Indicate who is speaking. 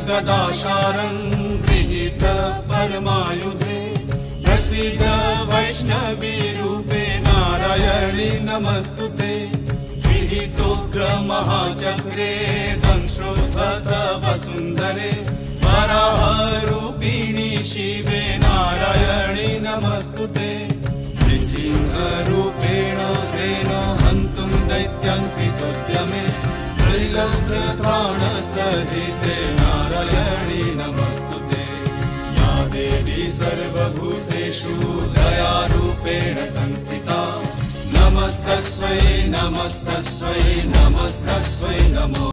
Speaker 1: गदाशारं गृहीत परमायुधे प्रसीद वैष्णवी रूपे नारायणी नमस्तुते। गृहीतोग्र महाचक्रे दंश्रोद्धत वसुन्धरे वराहरूपिणी शिवे नारायणी नमस्तुते। नृसिंहरूपेण तेन हन्तुं दैत्यान् पितोद्यमे त्रैलोक्यत्राणसहिते नारायणी नमस्तुते। या देवी सर्वभूतेषु दयारूपेण संस्थिता नमस्तस्यै नमस्तस्यै नमस्तस्यै नमो।